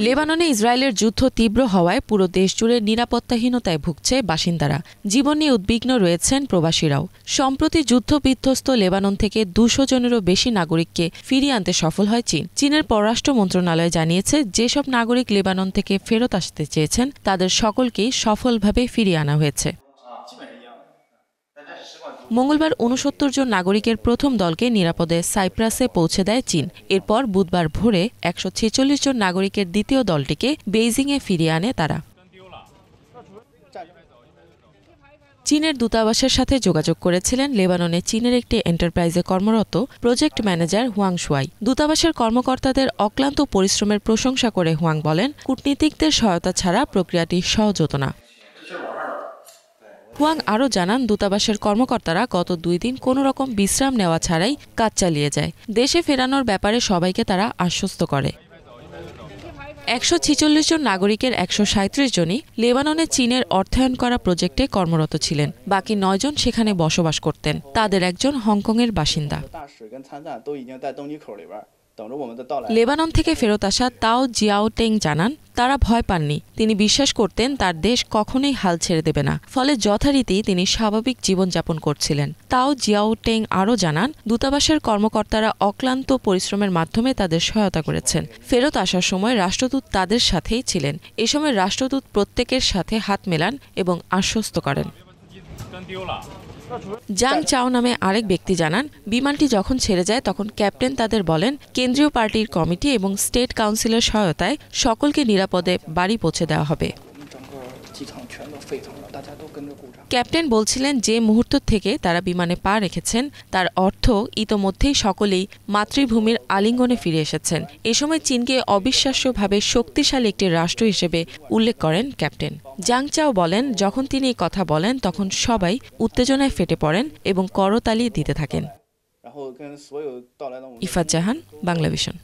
লেবাননে ইসরায়েলের যুদ্ধ তীব্র হওয়ায় পুরো দেশ জুড়ে নিরাপত্তাহীনতায় ভুগছে বাসিন্দারা। জীবন নিয়ে উদ্বিগ্ন রয়েছেন প্রবাসীরাও। সম্প্রতি যুদ্ধবিধ্বস্ত লেবানন থেকে 200 জনেরও বেশি নাগরিককে ফিরিয়ে আনতে সফল হয় চীন। চীনের পররাষ্ট্র মন্ত্রণালয় জানিয়েছে, যেসব নাগরিক লেবানন থেকে ফেরত আসতে চেয়েছেন তাদের সকলকেই সফলভাবে ফিরিয়ে আনা হয়েছে। মঙ্গলবার ৬৯ জন নাগরিকের প্রথম দলকে নিরাপদে সাইপ্রাসে পৌঁছে দেয় চীন। এরপর বুধবার ভোরে ১৪৬ জন নাগরিকের দ্বিতীয় দলটিকে বেইজিংয়ে ফিরিয়ে আনে তারা। চীনের দূতাবাসের সাথে যোগাযোগ করেছিলেন লেবাননে চীনের একটি এন্টারপ্রাইজে কর্মরত প্রজেক্ট ম্যানেজার হুয়াং শুয়াই। দূতাবাসের কর্মকর্তাদের অক্লান্ত পরিশ্রমের প্রশংসা করে হুয়াং বলেন, কূটনীতিকদের সহায়তা ছাড়া প্রক্রিয়াটি সহজ হতো না। হুয়াং আরও জানান, দূতাবাসের কর্মকর্তারা গত 2 দিন কোনো রকম বিশ্রাম নেওয়া ছাড়াই কাজ চালিয়ে যায়। দেশে ফেরানোর ব্যাপারে সবাইকে তারা আশ্বস্ত করে। ১৪৬ জন নাগরিকের ১৩৭ জনই লেবাননে চীনের অর্থায়ন করা প্রজেক্টে কর্মরত ছিলেন। বাকি 9 জন সেখানে বসবাস করতেন। তাদের একজন হংকংয়ের বাসিন্দা। লেবানন থেকে ফেরত আসা তাও জিয়াও টেং জানান, তারা ভয় পাননি। তিনি বিশ্বাস করতেন তার দেশ কখনোই হাল ছেড়ে দেবে না, ফলে যথারীতি তিনি স্বাভাবিক জীবনযাপন করছিলেন। তাও জিয়াও টেং আরও জানান, দূতাবাসের কর্মকর্তারা অক্লান্ত পরিশ্রমের মাধ্যমে তাদের সহায়তা করেছেন। ফেরত আসার সময় রাষ্ট্রদূত তাদের সাথেই ছিলেন। এ সময় রাষ্ট্রদূত প্রত্যেকের সাথে হাত মেলান এবং আশ্বস্ত করেন। জাং চাও নামে আরেক ব্যক্তি জানান, বিমানটি যখন ছেড়ে যায় তখন ক্যাপ্টেন তাদের বলেন, কেন্দ্রীয় পার্টির কমিটি এবং স্টেট কাউন্সিলের সহায়তায় সকলকে নিরাপদে বাড়ি পৌঁছে দেওয়া হবে। ক্যাপ্টেন বলছিলেন, যে মুহূর্ত থেকে তারা বিমানে পা রেখেছেন তার অর্থ ইতোমধ্যেই সকলেই মাতৃভূমির আলিঙ্গনে ফিরে এসেছেন। এ সময় চীনকে অবিশ্বাস্যভাবে শক্তিশালী একটি রাষ্ট্র হিসেবে উল্লেখ করেন ক্যাপ্টেন। জাং চাও বলেন, যখন তিনি এই কথা বলেন তখন সবাই উত্তেজনায় ফেটে পড়েন এবং করতালি দিতে থাকেন। ইফাত জাহান, বাংলাভিশন।